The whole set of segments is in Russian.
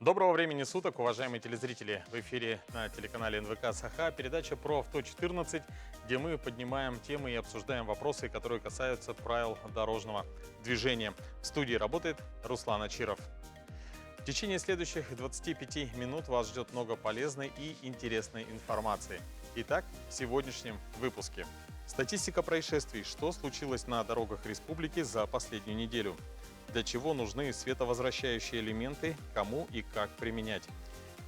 Доброго времени суток, уважаемые телезрители! В эфире на телеканале НВК Саха передача про авто 14, где мы поднимаем темы и обсуждаем вопросы, которые касаются правил дорожного движения. В студии работает Руслан Ачиров. В течение следующих 25 минут вас ждет много полезной и интересной информации. Итак, в сегодняшнем выпуске. Статистика происшествий. Что случилось на дорогах республики за последнюю неделю? Для чего нужны световозвращающие элементы, кому и как применять?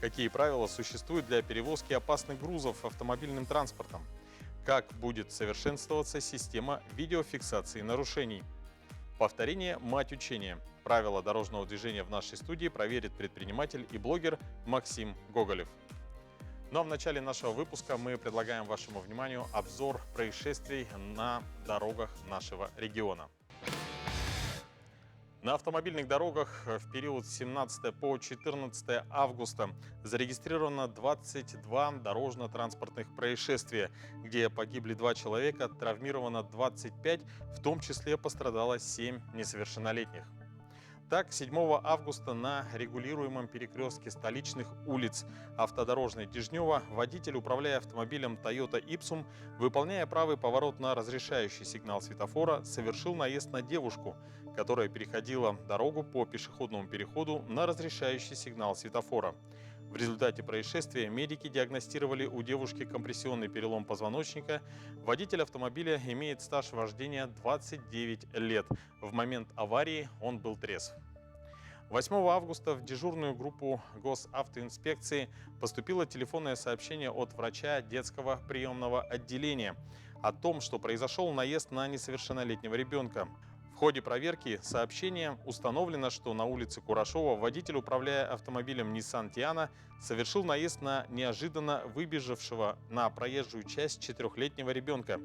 Какие правила существуют для перевозки опасных грузов автомобильным транспортом? Как будет совершенствоваться система видеофиксации нарушений? Повторение – мать учения. Правила дорожного движения в нашей студии проверит предприниматель и блогер Максим Гоголев. Ну а в начале нашего выпуска мы предлагаем вашему вниманию обзор происшествий на дорогах нашего региона. На автомобильных дорогах в период с 17 по 14 августа зарегистрировано 22 дорожно-транспортных происшествия, где погибли 2 человека, травмировано 25, в том числе пострадало 7 несовершеннолетних. Так, 7 августа на регулируемом перекрестке столичных улиц Автодорожной Дежнева водитель, управляя автомобилем Toyota Ipsum, выполняя правый поворот на разрешающий сигнал светофора, совершил наезд на девушку, которая переходила дорогу по пешеходному переходу на разрешающий сигнал светофора. В результате происшествия медики диагностировали у девушки компрессионный перелом позвоночника. Водитель автомобиля имеет стаж вождения 29 лет. В момент аварии он был трезв. 8 августа в дежурную группу госавтоинспекции поступило телефонное сообщение от врача детского приемного отделения о том, что произошел наезд на несовершеннолетнего ребенка. В ходе проверки сообщения установлено, что на улице Курашова водитель, управляя автомобилем Nissan Tiana, совершил наезд на неожиданно выбежавшего на проезжую часть 4-летнего ребенка.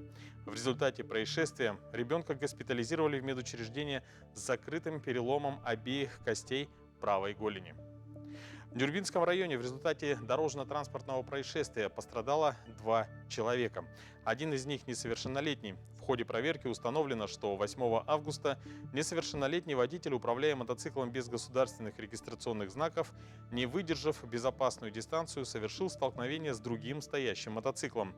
В результате происшествия ребенка госпитализировали в медучреждение с закрытым переломом обеих костей правой голени. В Нюрбинском районе в результате дорожно-транспортного происшествия пострадало 2 человека. Один из них несовершеннолетний. В ходе проверки установлено, что 8 августа несовершеннолетний водитель, управляя мотоциклом без государственных регистрационных знаков, не выдержав безопасную дистанцию, совершил столкновение с другим стоящим мотоциклом.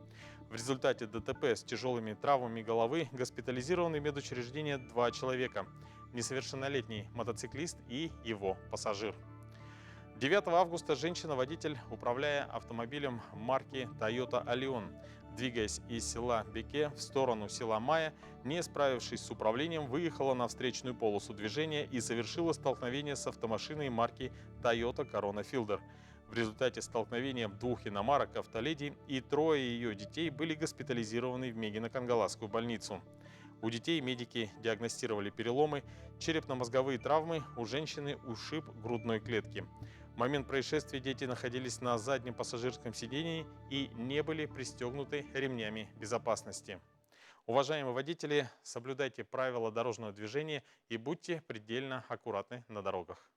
В результате ДТП с тяжелыми травмами головы госпитализированы в медучреждение 2 человека. Несовершеннолетний мотоциклист и его пассажир. 9 августа женщина-водитель, управляя автомобилем марки Toyota Allion, двигаясь из села Беке в сторону села Мая, не справившись с управлением, выехала на встречную полосу движения и совершила столкновение с автомашиной марки Toyota Corona Fielder. В результате столкновения 2 иномарок автоледи и 3 ее детей были госпитализированы в Мегино-Кангаласскую больницу. У детей медики диагностировали переломы, черепно-мозговые травмы, у женщины ушиб грудной клетки. В момент происшествия дети находились на заднем пассажирском сидении и не были пристегнуты ремнями безопасности. Уважаемые водители, соблюдайте правила дорожного движения и будьте предельно аккуратны на дорогах.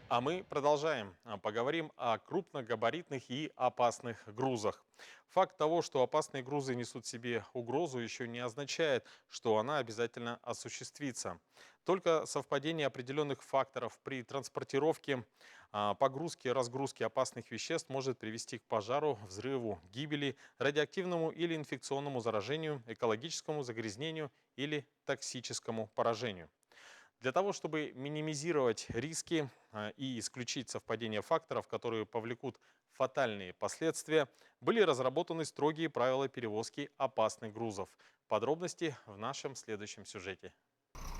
А мы продолжаем. Поговорим о крупногабаритных и опасных грузах. Факт того, что опасные грузы несут в себе угрозу, еще не означает, что она обязательно осуществится. Только совпадение определенных факторов при транспортировке, погрузке, разгрузке опасных веществ может привести к пожару, взрыву, гибели, радиоактивному или инфекционному заражению, экологическому загрязнению или токсическому поражению. Для того, чтобы минимизировать риски и исключить совпадение факторов, которые повлекут фатальные последствия, были разработаны строгие правила перевозки опасных грузов. Подробности в нашем следующем сюжете.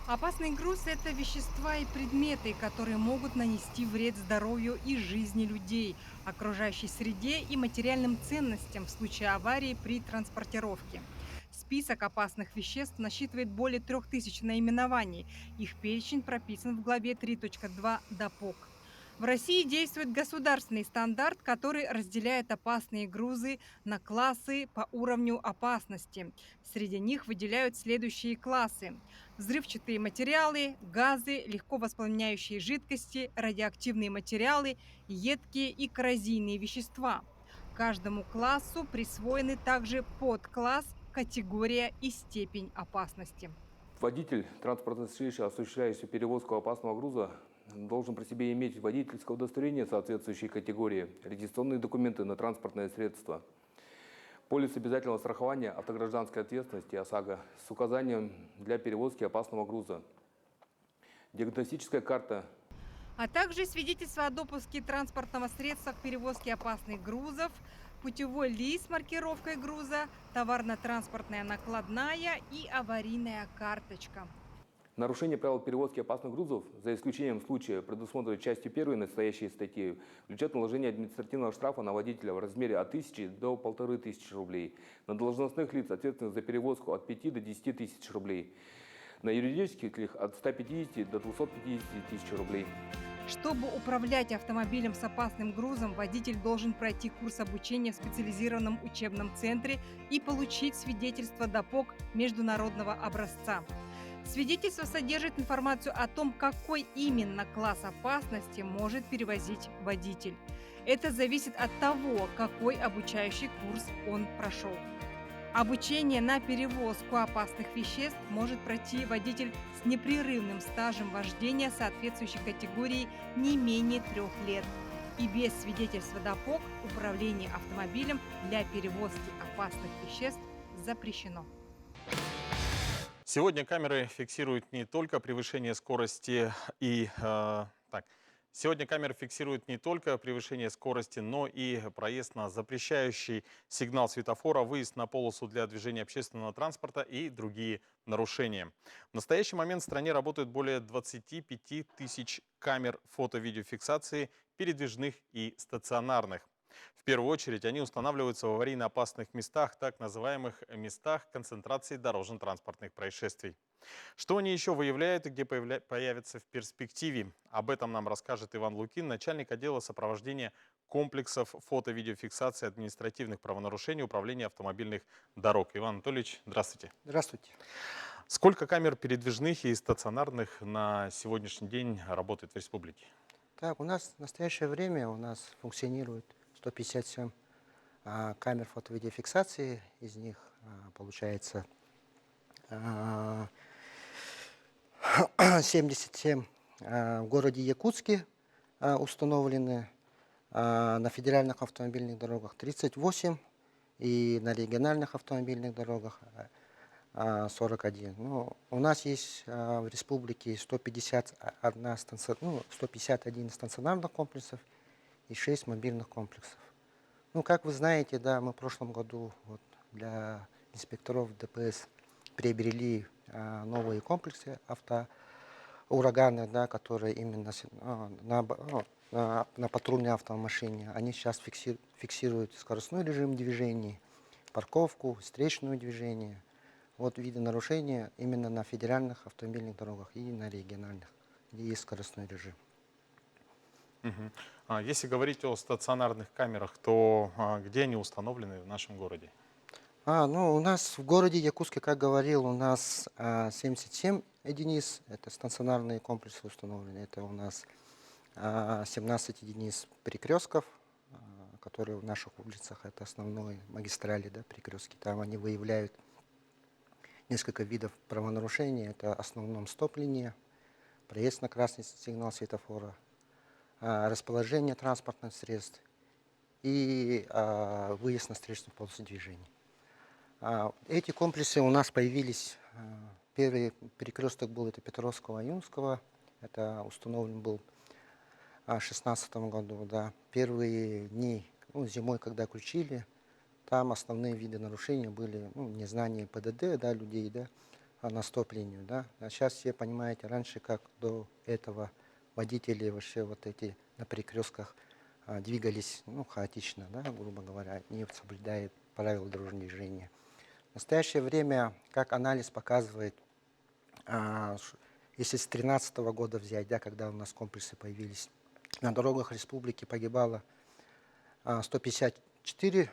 Опасный груз – это вещества и предметы, которые могут нанести вред здоровью и жизни людей, окружающей среде и материальным ценностям в случае аварии при транспортировке. Список опасных веществ насчитывает более 3000 наименований. Их перечень прописан в главе 3.2 ДОПОК. В России действует государственный стандарт, который разделяет опасные грузы на классы по уровню опасности. Среди них выделяют следующие классы: взрывчатые материалы, газы, легко воспламеняющие жидкости, радиоактивные материалы, едкие и коррозийные вещества. Каждому классу присвоены также подкласс, категория и степень опасности. Водитель транспортного средства, осуществляющий перевозку опасного груза, должен при себе иметь водительское удостоверение соответствующей категории, регистрационные документы на транспортное средство, полис обязательного страхования автогражданской ответственности ОСАГО с указанием для перевозки опасного груза, диагностическая карта, А также свидетельство о допуске транспортного средства к перевозке опасных грузов, путевой лист с маркировкой груза, товарно-транспортная накладная и аварийная карточка. нарушение правил перевозки опасных грузов, за исключением случая, предусмотренного частью 1 настоящей статьи, влечет наложение административного штрафа на водителя в размере от 1000 до 1500 рублей, на должностных лиц, ответственных за перевозку, от 5 до 10 тысяч рублей, на юридических лиц от 150 до 250 тысяч рублей. Чтобы управлять автомобилем с опасным грузом, водитель должен пройти курс обучения в специализированном учебном центре и получить свидетельство ДОПОК международного образца. Свидетельство содержит информацию о том, какой именно класс опасности может перевозить водитель. Это зависит от того, какой обучающий курс он прошел. Обучение на перевозку опасных веществ может пройти водитель с непрерывным стажем вождения соответствующей категории не менее 3 лет. И без свидетельства ДОПОК управление автомобилем для перевозки опасных веществ запрещено. Сегодня камеры фиксируют не только превышение скорости Сегодня камеры фиксируют не только превышение скорости, но и проезд на запрещающий сигнал светофора, выезд на полосу для движения общественного транспорта и другие нарушения. В настоящий момент в стране работают более 25 тысяч камер фото-видеофиксации передвижных и стационарных. В первую очередь они устанавливаются в аварийно опасных местах, так называемых местах концентрации дорожно-транспортных происшествий. Что они еще выявляют и где появятся в перспективе? Об этом нам расскажет Иван Лукин, начальник отдела сопровождения комплексов фото-видеофиксации административных правонарушений Управления автомобильных дорог. Иван Анатольевич, здравствуйте. Здравствуйте. Сколько камер передвижных и стационарных на сегодняшний день работает в республике? Так, у нас в настоящее время функционирует 157 камер фото-видеофиксации. Из них получается 77 в городе Якутске установлены, на федеральных автомобильных дорогах 38 и на региональных автомобильных дорогах 41. Ну, у нас есть в республике 151 стационарных комплексов и 6 мобильных комплексов. Ну, как вы знаете, да, мы в прошлом году для инспекторов ДПС приобрели новые комплексы автоураганы, да, которые именно на патрульной автомашине. Они сейчас фиксируют скоростной режим движения, парковку, встречное движение. Вот виды нарушения именно на федеральных автомобильных дорогах и на региональных, где есть скоростной режим. Если говорить о стационарных камерах, то где они установлены в нашем городе? Ну, у нас в городе Якутске, как говорил, у нас 77 единиц, это стационарные комплексы установлены. Это у нас 17 единиц перекрестков, которые в наших улицах, это основные магистрали, да, перекрестки. Там они выявляют несколько видов правонарушений. Это в основном стоп-линия, проезд на красный сигнал светофора, расположение транспортных средств и выезд на встречную полосу движения. Эти комплексы у нас появились. Первый перекресток был это Петровского, Юнского. Это установлен был в 2016 году. Да. Первые дни, зимой, когда включили, там основные виды нарушений были незнание ПДД, да, людей, да, на стоп-линию. Да. А сейчас все понимаете, раньше, как до этого водители вообще эти на перекрестках двигались хаотично, да, грубо говоря, не соблюдая правила дорожного движения. В настоящее время, как анализ показывает, если с 2013 года взять, да, когда у нас комплексы появились, на дорогах республики погибало 154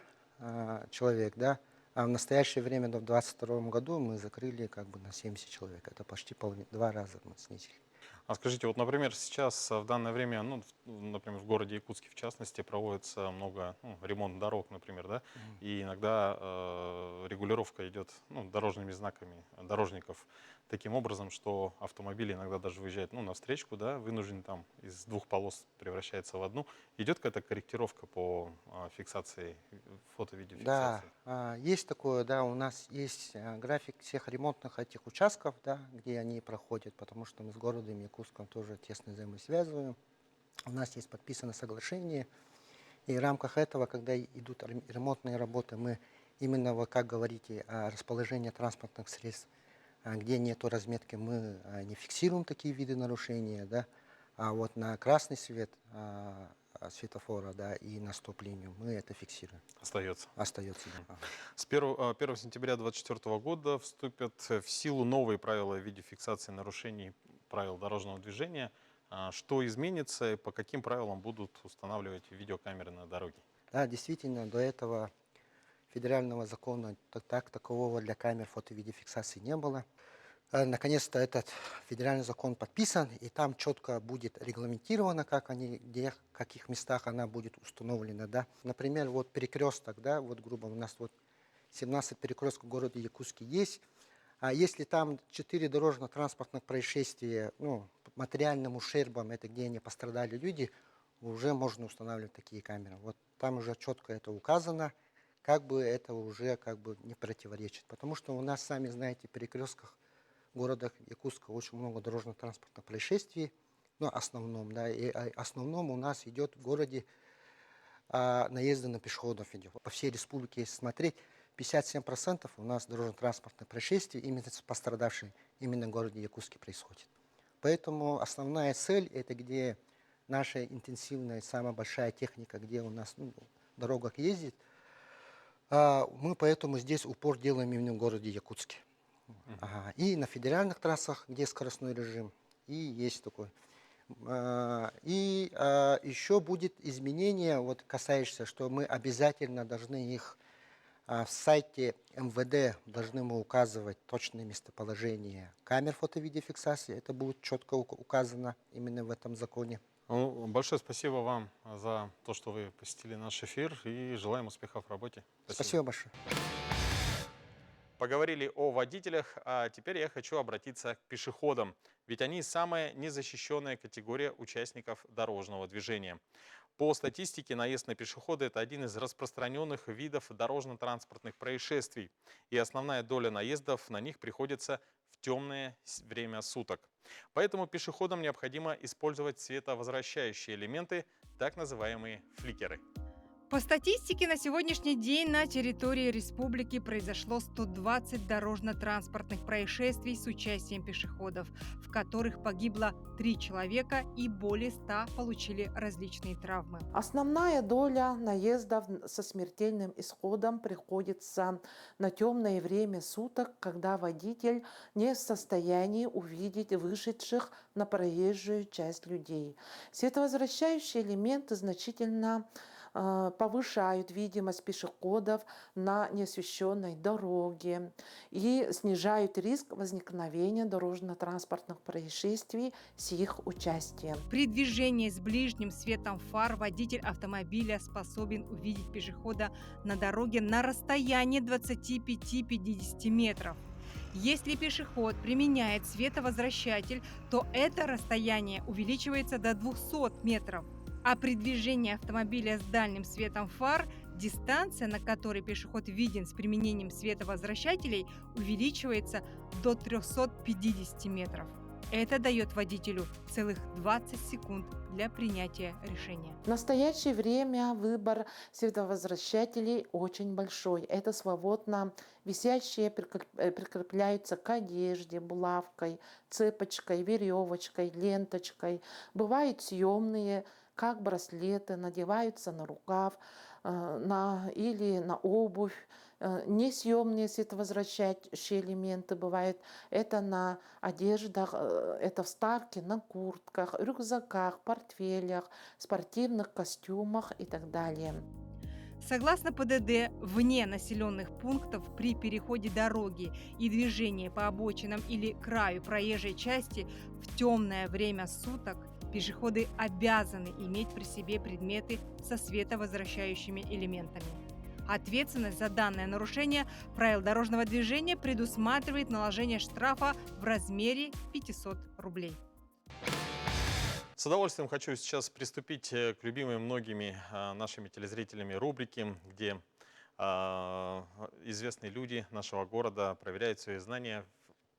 человек, да, а в настоящее время, в 2022 году, мы закрыли на 70 человек. Это почти 2 раза мы снизили. А скажите, вот, например, сейчас в данное время, ну, например, в городе Якутске в частности, проводится много ремонт дорог, например, да, и иногда регулировка идет дорожными знаками дорожников таким образом, что автомобили иногда даже выезжают на встречку, да, вынужден там из двух полос превращается в одну. Идет какая-то корректировка по фиксации, Да, фото-видеофиксации? есть такое, да, у нас есть график всех ремонтных этих участков, да, где они проходят, потому что мы с городом Якутском тоже тесно взаимосвязываем. У нас есть подписано соглашение, и в рамках этого, когда идут ремонтные работы, мы именно, вот как говорите, расположение транспортных средств, где нету разметки, мы не фиксируем такие виды нарушения, да, а вот на красный свет светофора, да, и на стоп-линию мы это фиксируем. Остается. Остается, да. Ага. С 1 сентября 2024 года вступят в силу новые правила видеофиксации нарушений правил дорожного движения. Что изменится и по каким правилам будут устанавливать видеокамеры на дороге? Да, действительно, до этого федерального закона такового для камер фото-видеофиксации не было. Наконец-то этот федеральный закон подписан, и там четко будет регламентировано, как они, где, в каких местах она будет установлена. Да. Например, вот перекресток, да, вот грубо у нас вот 17 перекрестков в городе Якутске есть. А если там 4 дорожно-транспортных происшествия, материальным ущербом, это где не пострадали люди, уже можно устанавливать такие камеры. Вот там уже четко это указано, как бы это уже как бы не противоречит. Потому что у нас, сами знаете, в перекрестках города Якутска очень много дорожно-транспортных происшествий, основном, да, и основном у нас идет в городе наезды на пешеходов идет. По всей республике, если смотреть, 57% у нас дорожно-транспортных происшествий, именно пострадавшие, именно в городе Якутске происходит. Поэтому основная цель, это где наша интенсивная, самая большая техника, где у нас в дорогах ездит, мы поэтому здесь упор делаем именно в городе Якутске. Ага. И на федеральных трассах, где скоростной режим, и есть такой. И еще будет изменение, вот касающееся, что мы обязательно должны их в сайте МВД должны мы указывать точное местоположение камер фото-видеофиксации. Это будет четко указано именно в этом законе. Ну, большое спасибо вам за то, что вы посетили наш эфир, и желаем успехов в работе. Спасибо большое. Поговорили о водителях, а теперь я хочу обратиться к пешеходам, ведь они самая незащищенная категория участников дорожного движения. По статистике, наезд на пешехода – это один из распространенных видов дорожно-транспортных происшествий, и основная доля наездов на них приходится в темное время суток. Поэтому пешеходам необходимо использовать световозвращающие элементы, так называемые фликеры. По статистике, на сегодняшний день на территории республики произошло 120 дорожно-транспортных происшествий с участием пешеходов, в которых погибло 3 человека и более 100 получили различные травмы. Основная доля наездов со смертельным исходом приходится на темное время суток, когда водитель не в состоянии увидеть вышедших на проезжую часть людей. Световозвращающие элементы значительно повышают видимость пешеходов на неосвещенной дороге и снижают риск возникновения дорожно-транспортных происшествий с их участием. При движении с ближним светом фар водитель автомобиля способен увидеть пешехода на дороге на расстоянии 25-50 метров. Если пешеход применяет световозвращатель, то это расстояние увеличивается до 200 метров. А при движении автомобиля с дальним светом фар дистанция, на которой пешеход виден с применением световозвращателей, увеличивается до 350 метров. Это дает водителю целых 20 секунд для принятия решения. В настоящее время выбор световозвращателей очень большой. Это свободно висящие, прикрепляются к одежде, булавкой, цепочкой, веревочкой, ленточкой. Бывают съемные, как браслеты, надеваются на рукав или на обувь. Несъемные световозвращающие элементы бывают. Это на одеждах, это вставки на куртках, рюкзаках, портфелях, спортивных костюмах и так далее. Согласно ПДД, вне населенных пунктов при переходе дороги и движении по обочинам или краю проезжей части в темное время суток пешеходы обязаны иметь при себе предметы со световозвращающими элементами. Ответственность за данное нарушение правил дорожного движения предусматривает наложение штрафа в размере 500 рублей. С удовольствием хочу сейчас приступить к любимой многими нашими телезрителями рубрике, где известные люди нашего города проверяют свои знания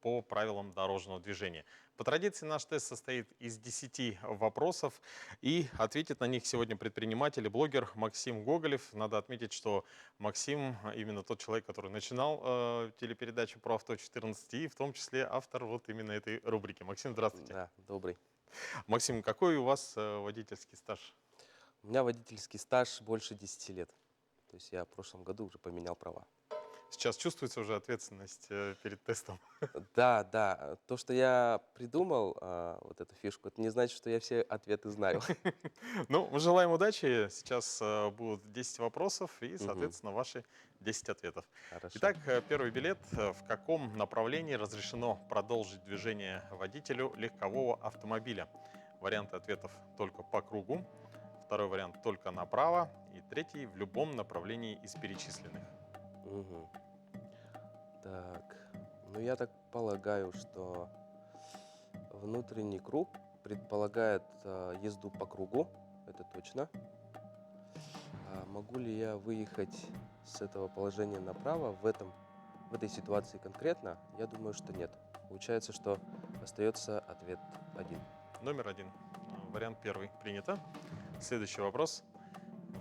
по правилам дорожного движения. По традиции наш тест состоит из 10 вопросов, и ответит на них сегодня предприниматель и блогер Максим Гоголев. Надо отметить, что Максим именно тот человек, который начинал телепередачу про авто 14, и в том числе автор вот именно этой рубрики. Максим, здравствуйте. Да, добрый. Максим, какой у вас водительский стаж? У меня водительский стаж больше 10 лет. То есть я в прошлом году уже поменял права. Сейчас чувствуется уже ответственность перед тестом? Да, да. То, что я придумал, вот эту фишку, это не значит, что я все ответы знаю. Ну, мы желаем удачи. Сейчас будут 10 вопросов и, соответственно, ваши 10 ответов. Хорошо. Итак, первый билет. В каком направлении разрешено продолжить движение водителю легкового автомобиля? Варианты ответов только по кругу. Второй вариант только направо. И третий в любом направлении из перечисленных. Мгм. Так, ну я так полагаю, что внутренний круг предполагает езду по кругу, это точно. Могу ли я выехать с этого положения направо в этой ситуации конкретно? Я думаю, что нет. Получается, что остается ответ 1. Номер 1. Вариант первый. Принято. Следующий вопрос.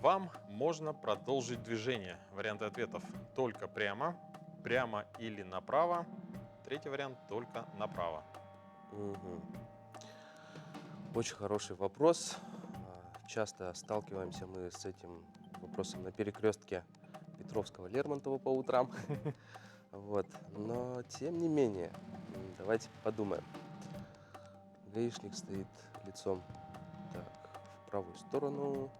Вам можно продолжить движение. Варианты ответов только прямо, прямо или направо. Третий вариант только направо. Мгм. Очень хороший вопрос. Часто сталкиваемся мы с этим вопросом на перекрестке Петровского-Лермонтова по утрам. Вот. Но тем не менее, давайте подумаем. Гаишник стоит лицом так, в правую сторону.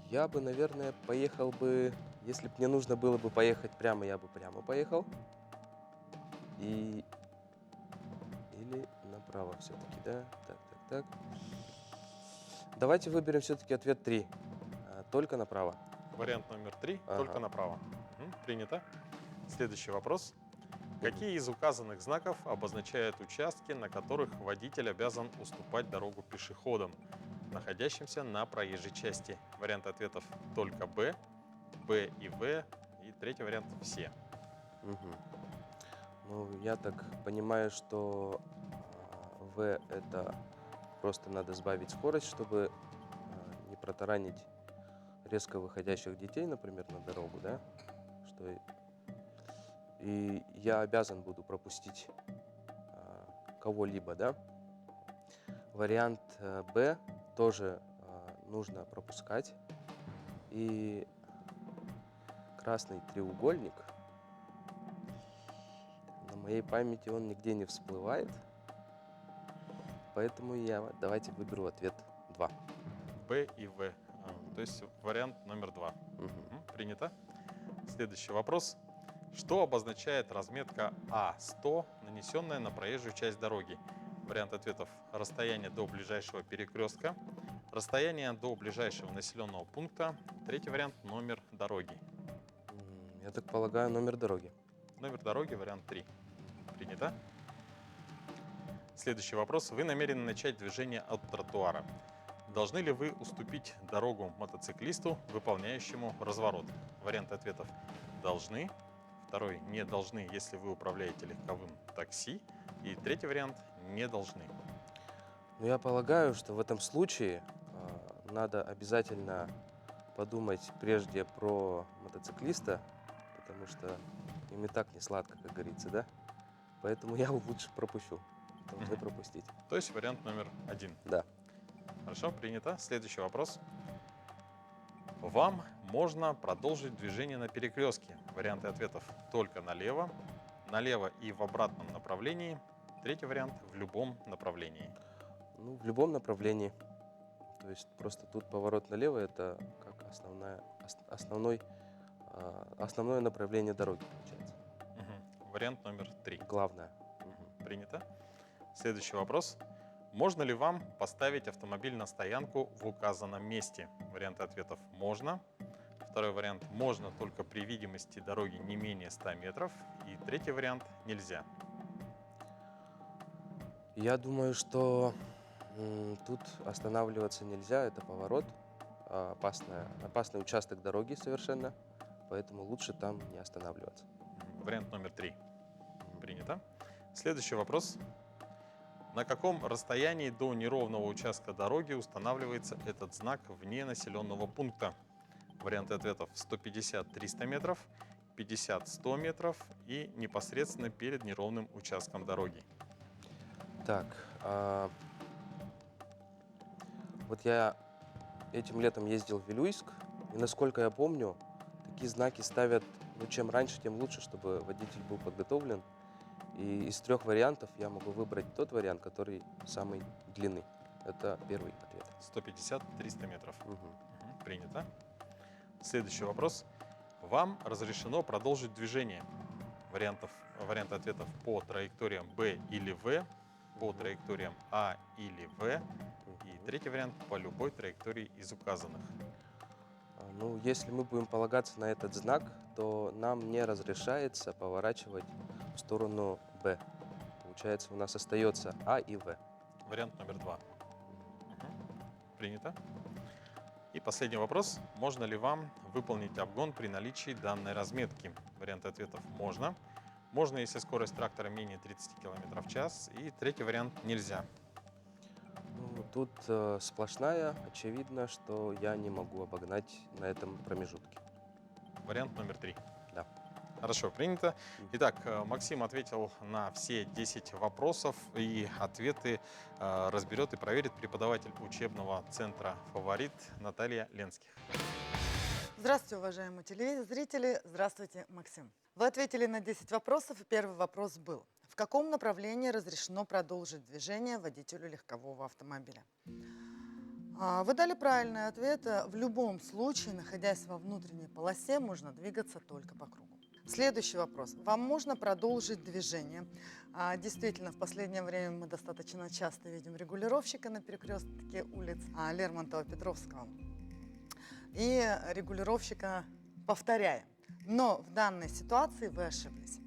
Я бы, наверное, поехал бы, если бы мне нужно было бы поехать прямо, я бы прямо поехал. Или направо все-таки, да? Так. Давайте выберем все-таки ответ 3. Только направо. Вариант номер 3 Ага. только направо. Принято. Следующий вопрос. Какие из указанных знаков обозначают участки, на которых водитель обязан уступать дорогу пешеходам, находящимся на проезжей части? Варианты ответов только Б, Б и В, и третий вариант все. Мгм. Ну, я так понимаю, что В это просто надо сбавить скорость, чтобы не протаранить резко выходящих детей, например, на дорогу, да? И я обязан буду пропустить кого-либо, да? Вариант Б тоже нужно пропускать. И красный треугольник, на моей памяти он нигде не всплывает. Поэтому давайте выберу ответ 2. Б и В. То есть вариант номер 2. Принято. Следующий вопрос. Что обозначает разметка А100, нанесенная на проезжую часть дороги? Вариант ответов: расстояние до ближайшего перекрестка, расстояние до ближайшего населенного пункта. Третий вариант — номер дороги. Я так полагаю, номер дороги. Номер дороги, вариант 3. Принято. Следующий вопрос. Вы намерены начать движение от тротуара. Должны ли вы уступить дорогу мотоциклисту, выполняющему разворот? Варианты ответов: должны. Второй: не должны, если вы управляете легковым такси. И третий вариант: не должны. Но я полагаю, что в этом случае надо обязательно подумать прежде про мотоциклиста, потому что им и так не сладко, как говорится, да? Поэтому я его лучше пропущу. Должны пропустить. То есть вариант номер 1. Да. Хорошо, принято. Следующий вопрос. Вам можно продолжить движение на перекрестке. Варианты ответов: только налево, налево и в обратном направлении. Третий вариант: в любом направлении. Ну, в любом направлении. То есть просто тут поворот налево — это как основное направление дороги, получается. Вариант номер 3. Главное. Принято. Следующий вопрос. Можно ли вам поставить автомобиль на стоянку в указанном месте? Варианты ответов «можно». Второй вариант «можно только при видимости дороги не менее 100 метров». И третий вариант «нельзя». Я думаю, что тут останавливаться нельзя, это поворот, опасный участок дороги совершенно, поэтому лучше там не останавливаться. Вариант номер 3. Принято. Следующий вопрос. На каком расстоянии до неровного участка дороги устанавливается этот знак вне населенного пункта? Варианты ответов 150-300 метров, 50-100 метров и непосредственно перед неровным участком дороги. Так, вот я этим летом ездил в Вилюйск, и насколько я помню, такие знаки ставят, чем раньше, тем лучше, чтобы водитель был подготовлен. И из 3 вариантов я могу выбрать тот вариант, который самый длинный. Это первый ответ. 150-300 метров. Принято. Следующий вопрос. Вам разрешено продолжить движение. Варианты ответов по траекториям Б или В, по траекториям А или В. И третий вариант по любой траектории из указанных. Ну, если мы будем полагаться на этот знак, то нам не разрешается поворачивать в сторону Б. Получается, у нас остается А и В. Вариант номер 2. Принято. И последний вопрос. Можно ли вам выполнить обгон при наличии данной разметки? Варианты ответов «можно». Можно, если скорость трактора менее 30 км в час. И третий вариант «нельзя». Ну, тут сплошная, очевидно, что я не могу обогнать на этом промежутке. Вариант номер 3. Да. Хорошо, принято. Итак, Максим ответил на все 10 вопросов, и ответы разберет и проверит преподаватель учебного центра «Фаворит» Наталья Ленских. Здравствуйте, уважаемые телезрители. Здравствуйте, Максим. Вы ответили на 10 вопросов, и первый вопрос был. В каком направлении разрешено продолжить движение водителю легкового автомобиля? Вы дали правильный ответ. В любом случае, находясь во внутренней полосе, можно двигаться только по кругу. Следующий вопрос. Вам можно продолжить движение? Действительно, в последнее время мы достаточно часто видим регулировщика на перекрестке улиц Лермонтова-Петровского. И регулировщика повторяем. Но в данной ситуации вы ошиблись.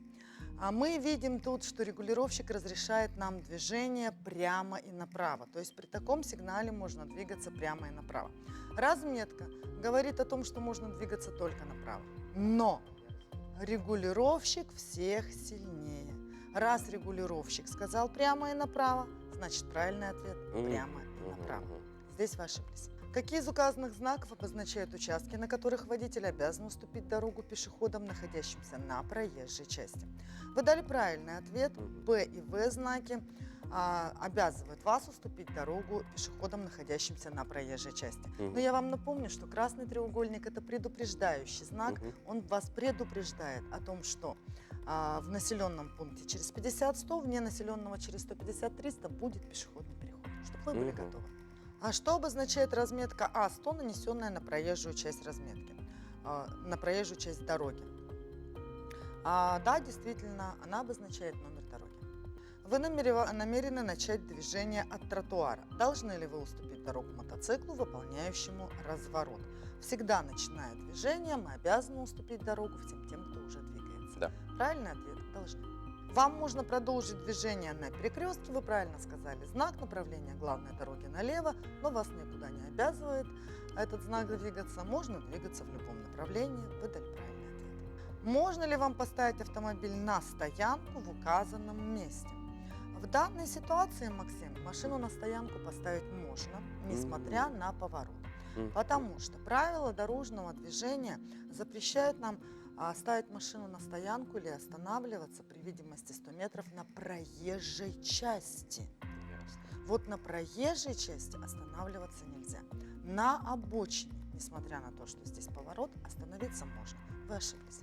Мы видим тут, что регулировщик разрешает нам движение прямо и направо. То есть при таком сигнале можно двигаться прямо и направо. Разметка говорит о том, что можно двигаться только направо. Но регулировщик всех сильнее. Раз регулировщик сказал прямо и направо, значит правильный ответ прямо и направо. Здесь вы ошиблись. Какие из указанных знаков обозначают участки, на которых водитель обязан уступить дорогу пешеходам, находящимся на проезжей части? Вы дали правильный ответ. П и В знаки обязывают вас уступить дорогу пешеходам, находящимся на проезжей части. Но я вам напомню, что красный треугольник – это предупреждающий знак. Он вас предупреждает о том, что в населенном пункте через 50-100, вне населенного через 150-300 будет пешеходный переход. Чтобы вы были готовы. А что обозначает разметка А100, нанесенная на проезжую часть разметки, на проезжую часть дороги? Да, действительно, она обозначает номер дороги. Вы намерены начать движение от тротуара. Должны ли вы уступить дорогу мотоциклу, выполняющему разворот? Всегда, начиная движение, мы обязаны уступить дорогу всем тем, кто уже двигается. Да. Правильный ответ – должны. Вам можно продолжить движение на перекрестке, вы правильно сказали, знак направления главной дороги налево, но вас никуда не обязывает этот знак двигаться, можно двигаться в любом направлении, вы дали правильный ответ. Можно ли вам поставить автомобиль на стоянку в указанном месте? В данной ситуации, Максим, машину на стоянку поставить можно, несмотря на поворот, потому что правила дорожного движения запрещают нам ставить машину на стоянку или останавливаться при видимости 100 метров на проезжей части. Вот на проезжей части останавливаться нельзя. На обочине, несмотря на то, что здесь поворот, остановиться можно. Вы ошиблись.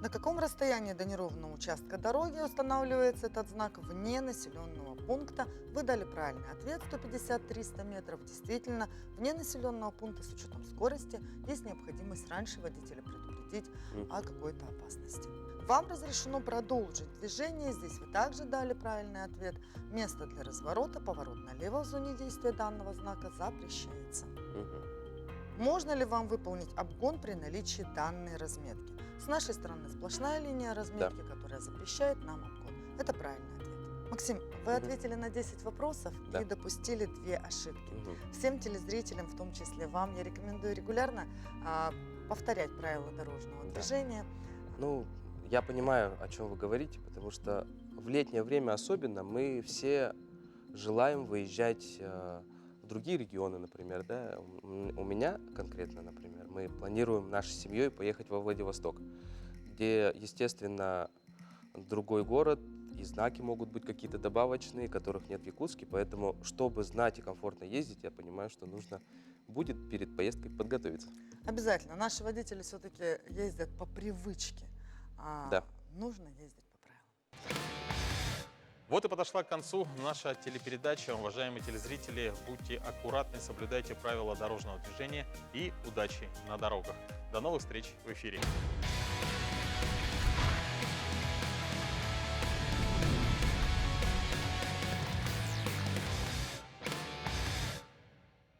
На каком расстоянии до неровного участка дороги устанавливается этот знак вне населенного пункта. Вы дали правильный ответ 150-300 метров. Действительно, вне населенного пункта с учетом скорости есть необходимость раньше водителя предупредить о какой-то опасности. Вам разрешено продолжить движение. Здесь вы также дали правильный ответ. Место для разворота, поворот налево в зоне действия данного знака запрещается. Можно ли вам выполнить обгон при наличии данной разметки? С нашей стороны сплошная линия разметки, которая запрещает нам обгон. Это правильный ответ. Максим, вы ответили на 10 вопросов и допустили 2 ошибки. Всем телезрителям, в том числе вам, я рекомендую регулярно повторять правила дорожного движения. Ну, я понимаю, о чем вы говорите, потому что в летнее время особенно мы все желаем выезжать в другие регионы, например. Да? У меня конкретно, например, мы планируем нашей семьей поехать во Владивосток, где, естественно, другой город, и знаки могут быть какие-то добавочные, которых нет в Якутске. Поэтому, чтобы знать и комфортно ездить, я понимаю, что нужно будет перед поездкой подготовиться. Обязательно. Наши водители все-таки ездят по привычке. Да. Нужно ездить по правилам. Вот и подошла к концу наша телепередача. Уважаемые телезрители, будьте аккуратны, соблюдайте правила дорожного движения и удачи на дорогах. До новых встреч в эфире.